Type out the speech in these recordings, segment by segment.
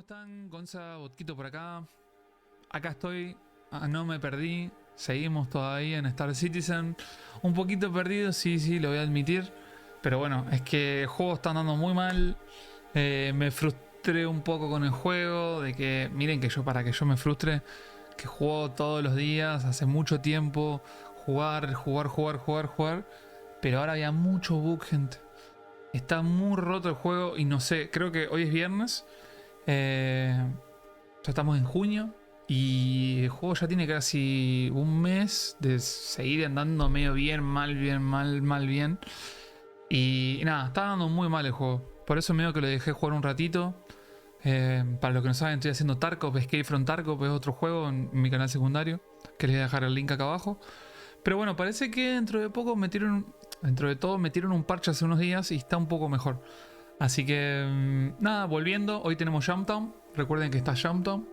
están? Gonza, Botquito por acá. Acá estoy, no me perdí. Seguimos todavía en Star Citizen. Un poquito perdido, sí, lo voy a admitir. Pero bueno, es que el juego está andando muy mal. Me frustré un poco con el juego. De que, miren que para que yo me frustre, que juego todos los días, hace mucho tiempo. Jugar. Pero ahora había mucho bug, gente. Está muy roto el juego y no sé, creo que hoy es viernes. Ya estamos en junio y el juego ya tiene casi un mes de seguir andando medio bien, mal, bien. Y nada, está andando muy mal el juego. Por eso medio que lo dejé jugar un ratito. Para los que no saben, estoy haciendo Tarkov, Escape from Tarkov, es otro juego en mi canal secundario, que les voy a dejar el link acá abajo. Pero bueno, parece que dentro de todo metieron un parche hace unos días y está un poco mejor. Así que nada, volviendo, hoy tenemos Jumptown. Recuerden que está Jumptown,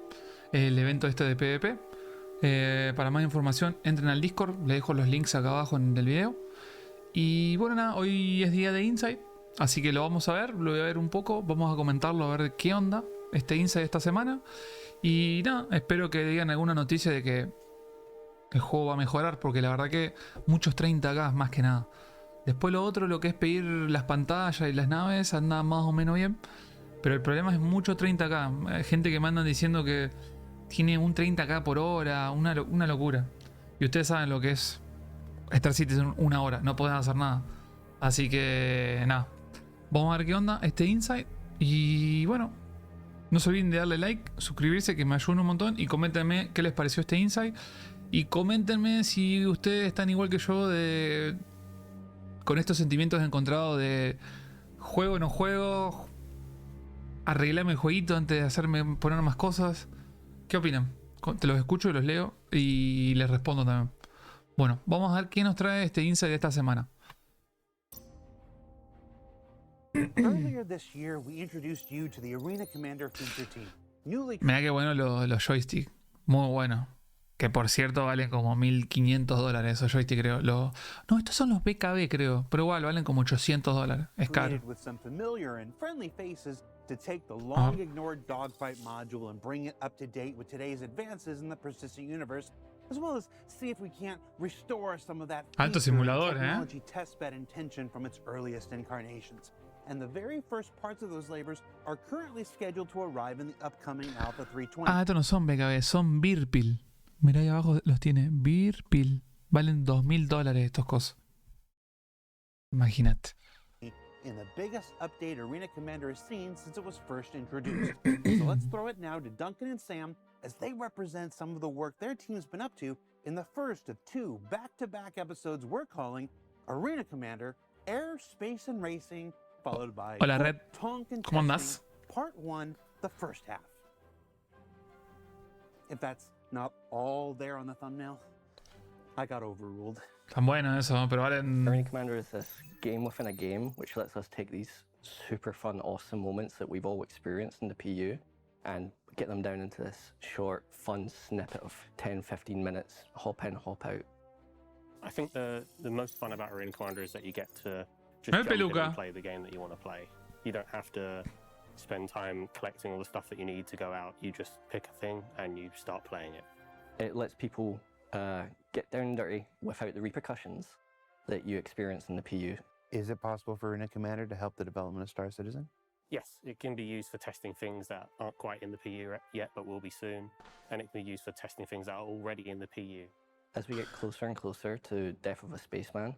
el evento este de PvP. Para más información entren al Discord, les dejo los links acá abajo en el video. Y bueno, nada, hoy es día de Insight, así que lo vamos a ver, lo voy a ver un poco, vamos a comentarlo, a ver qué onda este Insight esta semana. Y nada, espero que digan alguna noticia de que el juego va a mejorar, porque la verdad que muchos 30K más que nada. Después lo otro, lo que es pedir las pantallas y las naves, anda más o menos bien. Pero el problema es mucho 30K. Hay gente que me andan diciendo que tiene un 30K por hora, una locura. Y ustedes saben lo que es Star Citizen una hora, no pueden hacer nada. Así que nada, vamos a ver qué onda este Insight. Y bueno, no se olviden de darle like, suscribirse, que me ayuda un montón. Y coméntenme qué les pareció este Insight. Y coméntenme si ustedes están igual que yo con estos sentimientos encontrados de juego o no juego, arreglarme el jueguito antes de hacerme poner más cosas. ¿Qué opinan? Te los escucho y los leo y les respondo también. Bueno, vamos a ver qué nos trae este Insight de esta semana. Earlier this year, we introduced you to the Arena Comander feature team. Mirá qué bueno los joysticks. Muy bueno. Que por cierto valen como $1.500 esos joysticks, creo. No, estos son los BKB, creo. Pero igual valen como $800. Es caro. To take the long ignored dogfight module and bring it up to date with today's advances in the persistent universe, as well as see if we can't restore some of that alto simulador, technology testbed intention from its earliest incarnations. And the very first parts of those labors are currently scheduled to arrive in the upcoming Alpha 320. Estos no son BKB, son Birpil. Mirá ahí abajo los tiene, Birpil. Valen $2.000 estos cosas. Imagínate. In the biggest update Arena Comander has seen since it was first introduced. So let's throw it now to Duncan and Sam as they represent some of the work their team's been up to in the first of two back-to-back episodes we're calling Arena Comander, Air, Space and Racing, followed by Hola Red, Tonkin ¿cómo andás? Part 1, the first half. If that's not all there on the thumbnail, I got overruled. Tan bueno eso, pero valen... Arena Comander is this game within a game, which lets us take these super fun, awesome moments that we've all experienced in the PU and get them down into this short, fun snippet of 10-15 minutes, hop in, hop out. I think the most fun about Arena Comander is that you get to just jump in and play the game that you want to play. You don't have to spend time collecting all the stuff that you need to go out. You just pick a thing and you start playing it. It lets people get down and dirty without the repercussions that you experience in the PU. Is it possible for Arena Comander to help the development of Star Citizen? Yes, it can be used for testing things that aren't quite in the PU yet, but will be soon. And it can be used for testing things that are already in the PU. As we get closer and closer to Death of a Spaceman,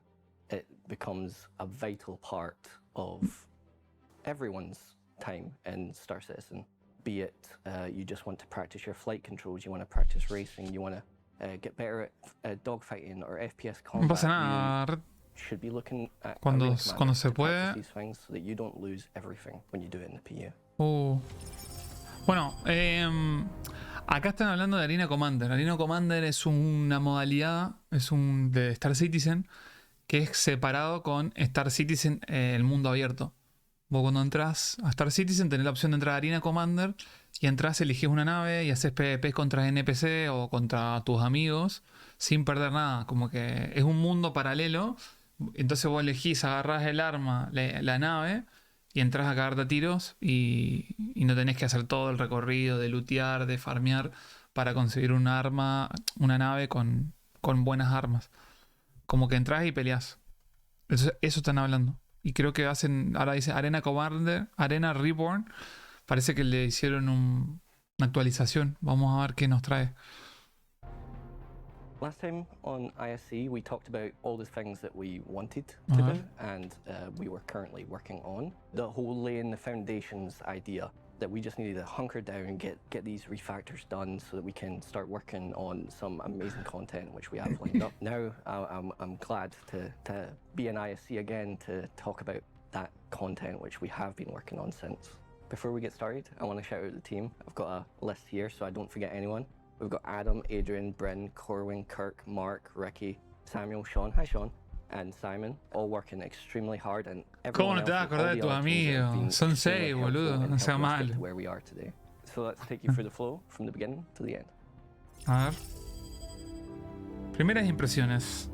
it becomes a vital part of everyone's time in Star Citizen. Be it you just want to practice your flight controls, you want to practice racing, you want to get better at dogfighting or FPS combat. No pasa nada. Should be looking at cuando se puede. These things so that you don't lose everything when you do it in the PU. Bueno, acá están hablando de Arena Comander. Arena Comander es una modalidad, de Star Citizen que es separado con Star Citizen, el mundo abierto. Vos cuando entras a Star Citizen tenés la opción de entrar a Arena Comander y entras, elegís una nave y haces PvP contra NPC o contra tus amigos sin perder nada. Como que es un mundo paralelo. Entonces vos elegís, agarrás el arma, la nave y entras a cagarte a tiros y no tenés que hacer todo el recorrido de lootear, de farmear para conseguir un arma, una nave con buenas armas. Como que entras y peleas. Eso están hablando. Y creo que ahora dice Arena Comander, Arena Reborn. Parece que le hicieron una actualización. Vamos a ver qué nos trae. Last time on ISC, we talked about all the things that we wanted to do and we were currently working on. The whole laying the foundations idea that we just needed to hunker down and get these refactors done so that we can start working on some amazing content which we have lined up. Now I'm glad to be in ISC again to talk about that content which we have been working on since. Before we get started, I want to shout out the team. I've got a list here so I don't forget anyone. We've got Adam, Adrian, Bryn, Corwin, Kirk, Mark, Ricky, Samuel, Sean, hi Sean, and Simon, all working extremely hard, and ¿Cómo everyone no te vas a else, acordar de tus amigos? Son 6, boludo, no sea mal. Where we are today. So let's take you through the flow from the beginning to the end. A ver. Primeras impresiones.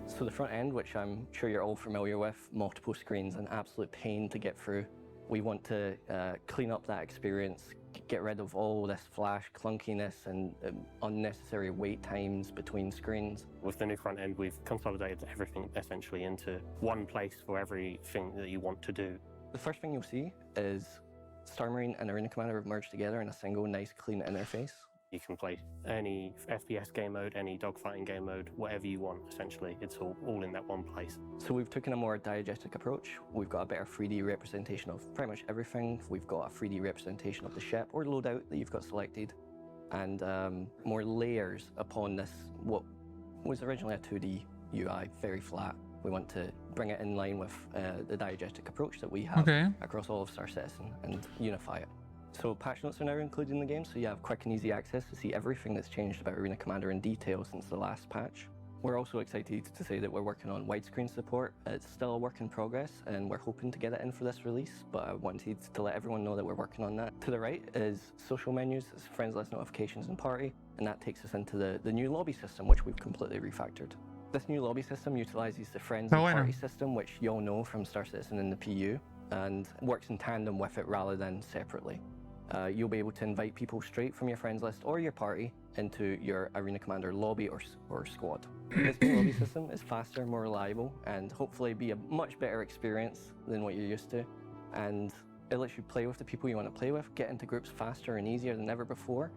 So the front end, which I'm sure you're all familiar with, multiple screens, an absolute pain to get through. We want to clean up that experience, get rid of all this flash clunkiness and unnecessary wait times between screens. With the new front end, we've consolidated everything essentially into one place for everything that you want to do. The first thing you'll see is Star Marine and Arena Comander have merged together in a single nice clean interface. You can play any FPS game mode, any dogfighting game mode, whatever you want, essentially. It's all in that one place. So we've taken a more diegetic approach. We've got a better 3D representation of pretty much everything. We've got a 3D representation of the ship or loadout that you've got selected, and more layers upon this, what was originally a 2D UI, very flat. We want to bring it in line with the diegetic approach that we have across all of Star Citizen and unify it. So patch notes are now included in the game, so you have quick and easy access to see everything that's changed about Arena Comander in detail since the last patch. We're also excited to say that we're working on widescreen support. It's still a work in progress and we're hoping to get it in for this release, but I wanted to let everyone know that we're working on that. To the right is social menus, it's friends list, notifications and party, and that takes us into the new lobby system which we've completely refactored. This new lobby system utilizes the friends and party system which you all know from Star Citizen in the PU and works in tandem with it rather than separately. You'll be able to invite people straight from your friends list or your party into your Arena Comander lobby or squad. This new lobby system is faster, more reliable, and hopefully be a much better experience than what you're used to. And it lets you play with the people you want to play with, get into groups faster and easier than ever before.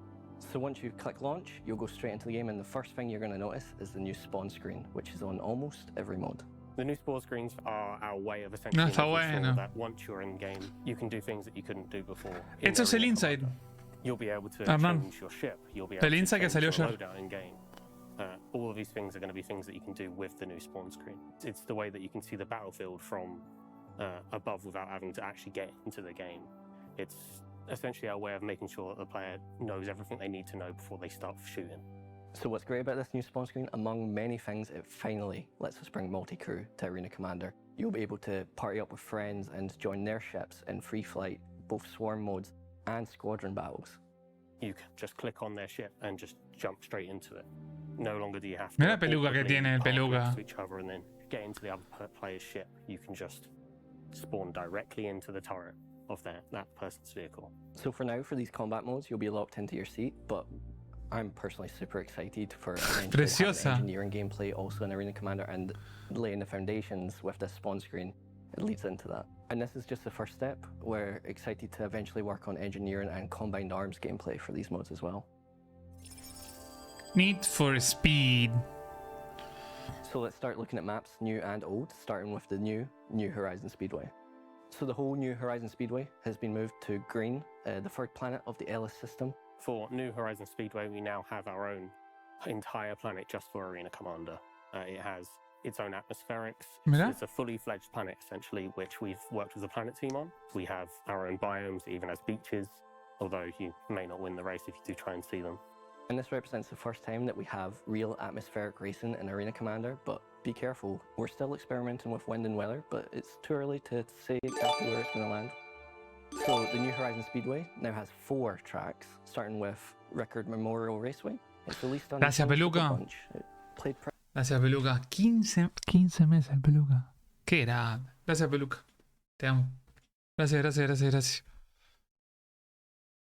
So once you click launch, you'll go straight into the game, and the first thing you're going to notice is the new spawn screen, which is on almost every mod. The new spawn screens are our way of essentially making sure that once you're in game, you can do things that you couldn't do before. Esto es el inside. You'll be able to change your ship. You'll be able to change your loadout in game. All of these things are going to be things that you can do with the new spawn screen. It's the way that you can see the battlefield from above without having to actually get into the game. It's essentially our way of making sure that the player knows everything they need to know before they start shooting. So what's great about this new spawn screen, among many things, it finally lets us bring multi-crew to Arena Comander. You'll be able to party up with friends and join their ships in free flight, both swarm modes and squadron battles. You can just click on their ship and just jump straight into it. No longer do you have to Mira la peluca que tiene el peluca. To each other and then get into the other player's ship. You can just spawn directly into the turret of that person's vehicle. So for now, for these combat modes, you'll be locked into your seat, but I'm personally super excited for engineering gameplay also in Arena Comander and laying the foundations with this spawn screen. It leads into that. And this is just the first step. We're excited to eventually work on engineering and combined arms gameplay for these modes as well. Need for Speed. So let's start looking at maps, new and old, starting with the New Horizon Speedway. So the whole New Horizon Speedway has been moved to Green, the third planet of the Ellis system. For New Horizon Speedway, we now have our own entire planet just for Arena Comander. It has its own atmospherics. It's a fully fledged planet, essentially, which we've worked with the planet team on. We have our own biomes, it even has beaches, although you may not win the race if you do try and see them. And this represents the first time that we have real atmospheric racing in Arena Comander, but be careful, we're still experimenting with wind and weather, but it's too early to say exactly where it's going to land. So the New Horizon Speedway now has 4 tracks, starting with Record Memorial Raceway. It's released on Gracias, Peluca. Gracias, Peluca. 15 meses, Peluca. Qué grande. Gracias, Peluca. Te amo. Gracias, gracias, gracias, gracias.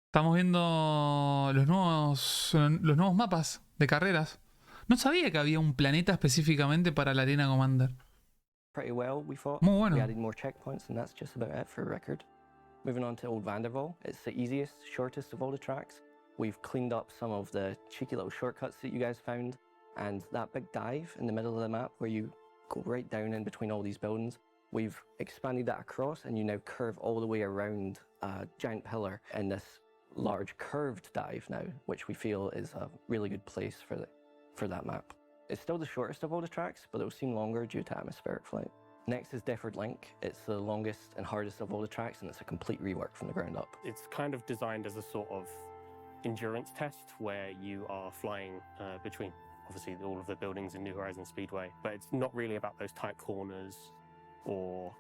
Estamos viendo los nuevos mapas de carreras. No sabía que había un planeta específicamente para la Arena Comander. Pretty well, we thought. Muy bueno. We added more checkpoints, and that's just about it for a record. Moving on to Old Vanderval, it's the easiest, shortest of all the tracks. We've cleaned up some of the cheeky little shortcuts that you guys found, and that big dive in the middle of the map where you go right down in between all these buildings, we've expanded that across, and you now curve all the way around a giant pillar in this large curved dive now, which we feel is a really good place for that map. It's still the shortest of all the tracks, but it will seem longer due to atmospheric flight. Next is Defford Link. It's the longest and hardest of all the tracks, and it's a complete rework from the ground up. It's kind of designed as a sort of endurance test where you are flying between, obviously, all of the buildings in New Horizons Speedway, but it's not really about those tight corners or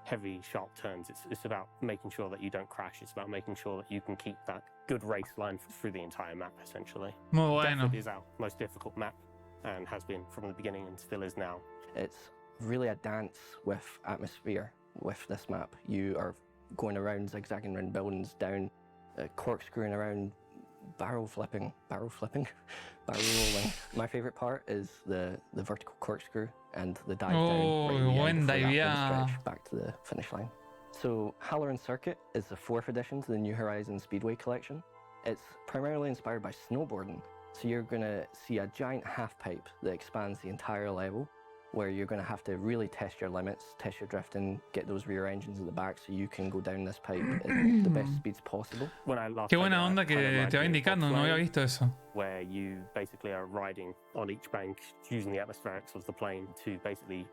heavy, sharp turns. It's about making sure that you don't crash. It's about making sure that you can keep that good race line through the entire map, essentially. Muy bueno. Defford is our most difficult map and has been from the beginning and still is now. It's really a dance with atmosphere with this map. You are going around, zigzagging around buildings, down, corkscrewing around, barrel rolling. My favorite part is the vertical corkscrew and the dive down right buen stretch back to the finish line. So Halloran Circuit is the 4th edition to the New Horizons Speedway collection. It's primarily inspired by snowboarding, so you're going to see a giant half pipe that expands the entire level, where you're going to have to really test your limits, test your drifting, get those rear engines at the back so you can go down this pipe at the best speeds possible. Qué buena onda que te va indicando, no había visto eso. Where you basically are riding on each bank using the atmospherics of the plane to basically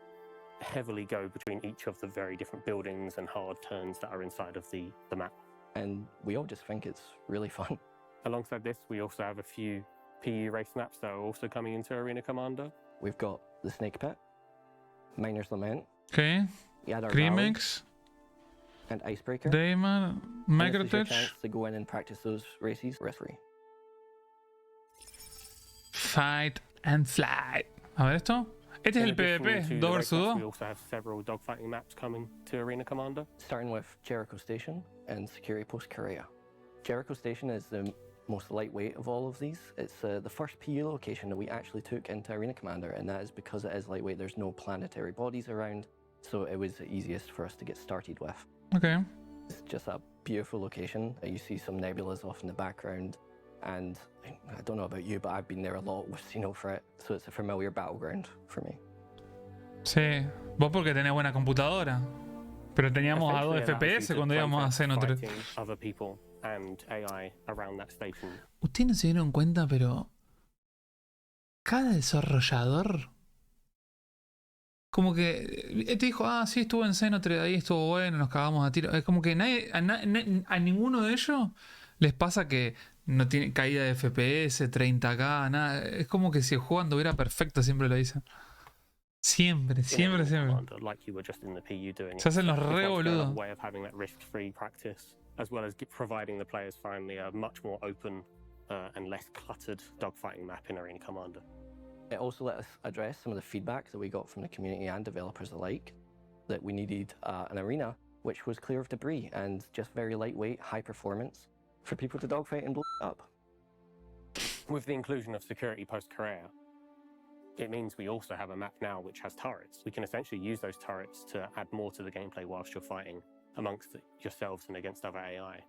heavily go between each of the very different buildings and hard turns that are inside of the map. And we all just think it's really fun. Alongside this, we also have a few PU race maps that are also coming into Arena Comander. We've got the Snake Pit, Miner's Lament, Crimex, and Icebreaker. Daymar, Microtech. Chance to go in and practice those races risk-free. Fight and Flight. A ver esto. Este es el PvP, 2 vs 2. We also have several dogfighting maps coming to Arena Comander. Starting with Jericho Station and Security Post Korea. Jericho Station is the most lightweight of all of these. It's the first PU location that we actually took into Arena Comander, and that is because it is lightweight. There's no planetary bodies around, so it was the easiest for us to get started with. Okay. It's just a beautiful location. You see some nebulas off in the background, and I don't know about you, but I've been there a lot with Sino for it, so it's a familiar battleground for me. Sí, vos porque tenés buena computadora, pero teníamos a 2 FPS cuando íbamos a Xeno 3. Ustedes no se dieron cuenta, pero cada desarrollador como que te dijo, sí, estuvo en Xeno 3, ahí estuvo bueno, nos cagamos a tiro. Es como que a ninguno de ellos les pasa que no tiene caída de FPS, 30K, nada. Es como que si el juego anduviera perfecto, siempre lo dicen. Siempre. Se hacen los re boludos. As well as providing the players finally a much more open and less cluttered dogfighting map in Arena Comander. It also let us address some of the feedback that we got from the community and developers alike, that we needed an arena which was clear of debris and just very lightweight, high performance for people to dogfight and blow up. With the inclusion of Security Post Korea, it means we also have a map now which has turrets. We can essentially use those turrets to add more to the gameplay whilst you're fighting amongst yourselves and against other AI.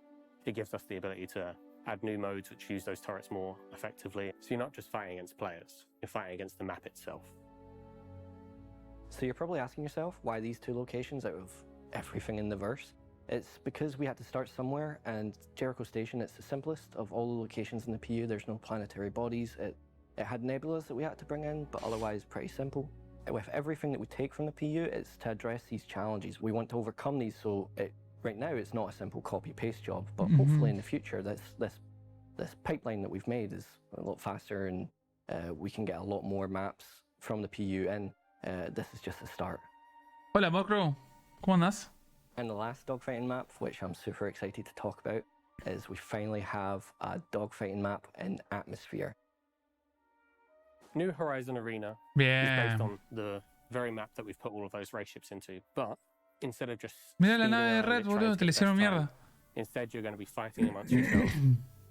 It gives us the ability to add new modes which use those turrets more effectively. So you're not just fighting against players, you're fighting against the map itself. So you're probably asking yourself why these 2 locations out of everything in the verse? It's because we had to start somewhere, and Jericho Station, it's the simplest of all the locations in the PU. There's no planetary bodies. It had nebulas that we had to bring in, but otherwise pretty simple. With everything that we take from the PU, it's to address these challenges. We want to overcome these, so right now it's not a simple copy-paste job, but hopefully in the future this pipeline that we've made is a lot faster, and we can get a lot more maps from the PU, and this is just the start. Hola, Mocro. ¿Cómo andás? And the last dogfighting map, which I'm super excited to talk about, is we finally have a dogfighting map in Atmosphere. New Horizon Arena is based on the very map that we've put all of those race ships into, but instead of just Mira la speeding nave de around Red, it trying boludo, to te le get best hicieron time, mierda. instead you're going to be fighting amongst yourself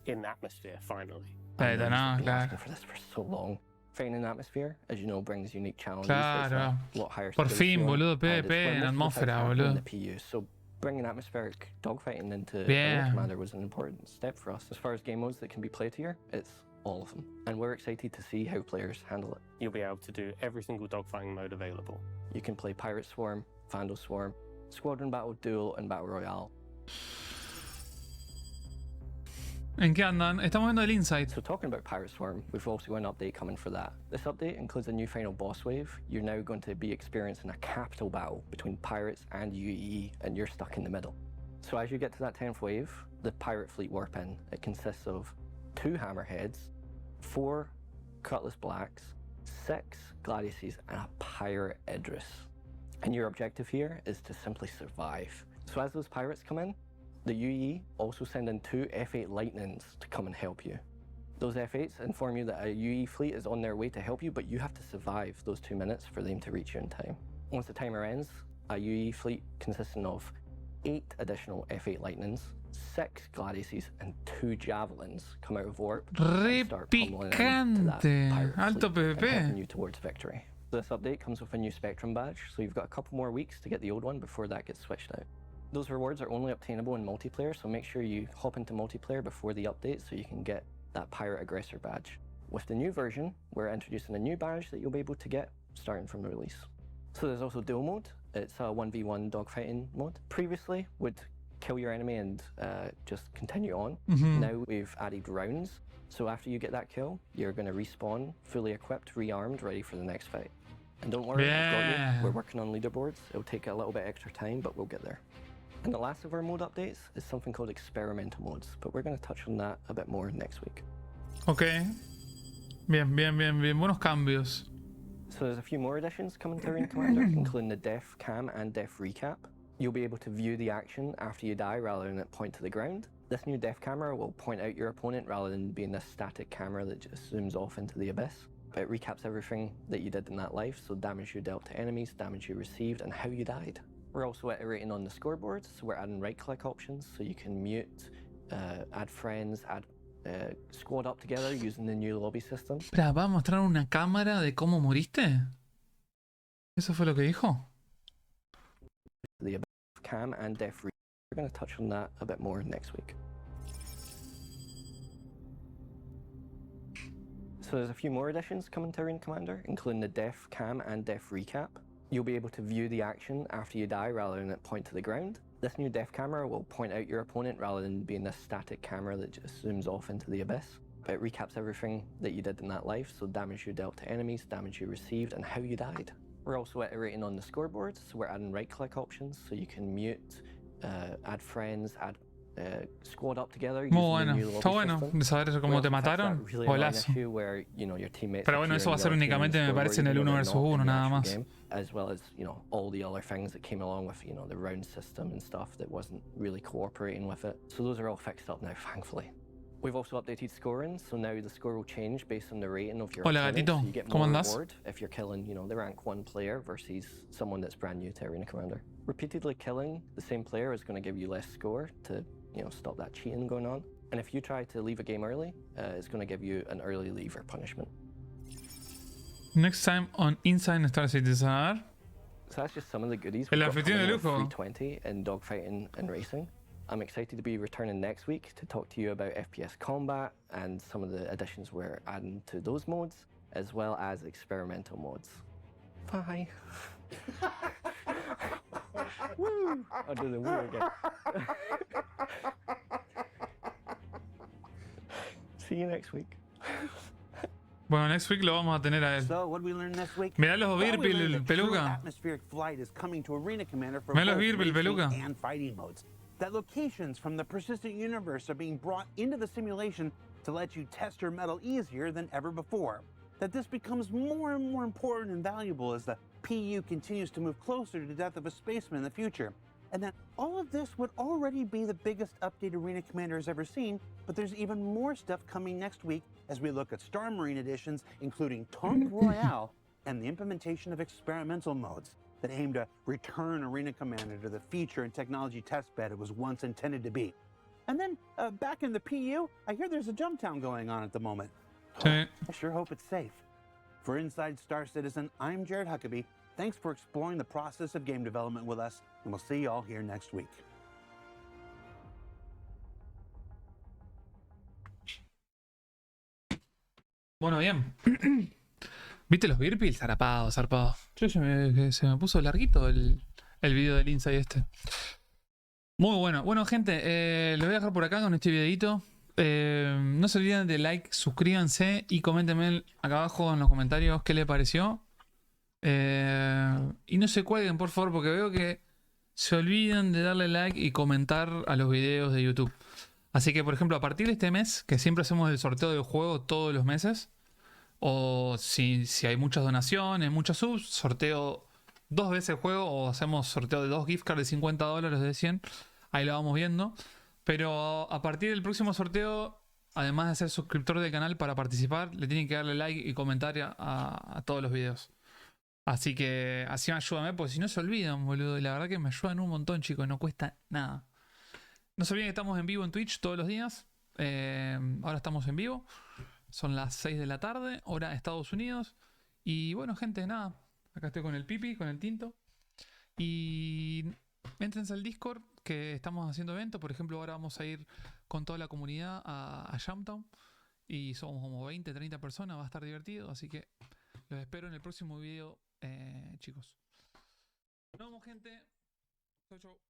in the atmosphere finally. I know No, you've been claro. asking for this for so long. Fighting in the atmosphere, as you know, brings unique challenges. Claro. It's a lot higher Por skill fin, ceiling, boludo, and PvP it's where en most of the fights atmósfera, happen in boludo. the PU. So bringing atmospheric dogfighting into Bien. Arena Comander was an important step for us. As far as game modes that can be played here, it's all of them, and we're excited to see how players handle it. You'll be able to do every single dogfighting mode available. You can play Pirate Swarm, Vandal Swarm, Squadron Battle, Duel, and Battle Royale. ¿En qué andan? Estamos viendo el Insight. So talking about Pirate Swarm, we've also got an update coming for that. This update includes a new final boss wave. You're now going to be experiencing a capital battle between pirates and UEE, and you're stuck in the middle. So as you get to that 10th wave, the pirate fleet warp in. It consists of 2 hammerheads, 4 cutlass blacks, 6 gladiuses, and a pirate Idris. And your objective here is to simply survive. So as those pirates come in, the UE also send in 2 F8 Lightnings to come and help you. Those F8s inform you that a UE fleet is on their way to help you, but you have to survive those 2 minutes for them to reach you in time. Once the timer ends, a UE fleet consisting of 8 additional F8 Lightnings, 6 gladiuses, and 2 javelins come out of warp and start pummeling into that Repicante. pirate Alto fleet and helping PvP. you towards victory. This update comes with a new Spectrum badge, so you've got a couple more weeks to get the old one before that gets switched out. Those rewards are only obtainable in multiplayer, so make sure you hop into multiplayer before the update so you can get that Pirate Aggressor badge. With the new version, we're introducing a new badge that you'll be able to get starting from the release. So there's also duel mode. It's a 1v1 dogfighting mode. Previously, would kill your enemy and just continue on. Now we've added rounds. So after you get that kill, you're going to respawn, fully equipped, rearmed, ready for the next fight. And don't worry, I've got you. We're working on leaderboards. It'll take a little bit extra time, but we'll get there. And the last of our mode updates is something called experimental modes, but we're going to touch on that a bit more next week. Ok. Bien. Buenos cambios. So there's a few more additions coming to Arena Comander, including the Def Cam and Def Recap. You'll be able to view the action after you die rather than it point to the ground. This new Def camera will point out your opponent rather than being this static camera that just zooms off into the abyss. It recaps everything that you did in that life, so damage you dealt to enemies, damage you received, and how you died. We're also iterating on the scoreboard, so we're adding right-click options so you can mute, add friends, add squad up together using the new lobby system. Espera, ¿va a mostrar una cámara de cómo moriste? ¿Eso fue lo que dijo? The Cam and Def Recap. We're going to touch on that a bit more next week. So there's a few more additions coming to Arena Comander, including the Def Cam and Def Recap. You'll be able to view the action after you die rather than it point to the ground. This new Def camera will point out your opponent rather than being this static camera that just zooms off into the abyss. It recaps everything that you did in that life, so damage you dealt to enemies, damage you received, and how you died. We're also iterating on the scoreboard, so we're adding right-click options so you can mute, add friends, add squad up together. Muy bueno, está bueno de saber cómo te mataron. Golazo. Pero bueno, eso va a ser únicamente, me parece, en el 1 vs 1 nada más. As well as, all the other things that came along with, the round system and stuff that wasn't really cooperating with it. So those are all fixed up now, thankfully. We've also updated scoring, so now the score will change based on the rating of your Hola, opponent, gatito. so you get ¿Cómo more andás? reward if you're killing, the rank 1 player versus someone that's brand new to Arena Comander. Repeatedly killing the same player is going to give you less score to, stop that cheating going on. And if you try to leave a game early, it's going to give you an early leave or punishment. Next time on Inside Star Citizen. So that's just some of the goodies. El We've got anfitrión de coming in lujo. 320 in dogfighting and racing. I'm excited to be returning next week to talk to you about FPS combat and some of the additions we're adding to those modes, as well as experimental modes. Bye. Woo! I'll do the woo again. See you next week. Bueno, next week lo vamos a tener a él. So, what did we learn next week? Mirá los Well, we Virpil, learned that true peluca. atmospheric flight is coming to Arena Comander for Mirá los both Virpil, racing peluca. and fighting modes. That locations from the persistent universe are being brought into the simulation to let you test your metal easier than ever before. That this becomes more and more important and valuable as the PU continues to move closer to the death of a spaceman in the future. And that all of this would already be the biggest update Arena Comander has ever seen, but there's even more stuff coming next week as we look at Star Marine editions, including Tonk Royale and the implementation of experimental modes. that aim to return Arena Comander to the feature and technology testbed it was once intended to be. And then, back in the PU, I hear there's a Jumptown going on at the moment. Sí. I sure hope it's safe. For Inside Star Citizen, I'm Jared Huckabee. Thanks for exploring the process of game development with us, and we'll see you all here next week. Bueno, bien. ¿Viste los beer pills? Zarpado, zarpado. Che, se me puso larguito el video del Inside este. Muy bueno. Bueno, gente, lo voy a dejar por acá con este videito. No se olviden de like, suscríbanse y coméntenme acá abajo en los comentarios qué les pareció. Y no se cuelguen, por favor, porque veo que se olvidan de darle like y comentar a los videos de YouTube. Así que, por ejemplo, a partir de este mes, que siempre hacemos el sorteo del juego todos los meses, o si hay muchas donaciones, muchas subs, sorteo 2 veces el juego, o hacemos sorteo de 2 gift cards de $50 de 100. Ahí lo vamos viendo. Pero a partir del próximo sorteo, además de ser suscriptor del canal para participar, le tienen que darle like y comentar a todos los videos. Así que así me ayúdame, porque si no se olvidan, boludo. Y la verdad que me ayudan un montón, chicos. No cuesta nada. No se olviden que estamos en vivo en Twitch todos los días. Ahora estamos en vivo. Son las 6 de la tarde, hora de Estados Unidos. Y bueno, gente, nada. Acá estoy con el Pipi, con el Tinto. Y éntrense al Discord, que estamos haciendo eventos. Por ejemplo, ahora vamos a ir con toda la comunidad a Jumptown. Y somos como 20, 30 personas. Va a estar divertido. Así que los espero en el próximo video, chicos. Nos vemos, gente. Chau, chau.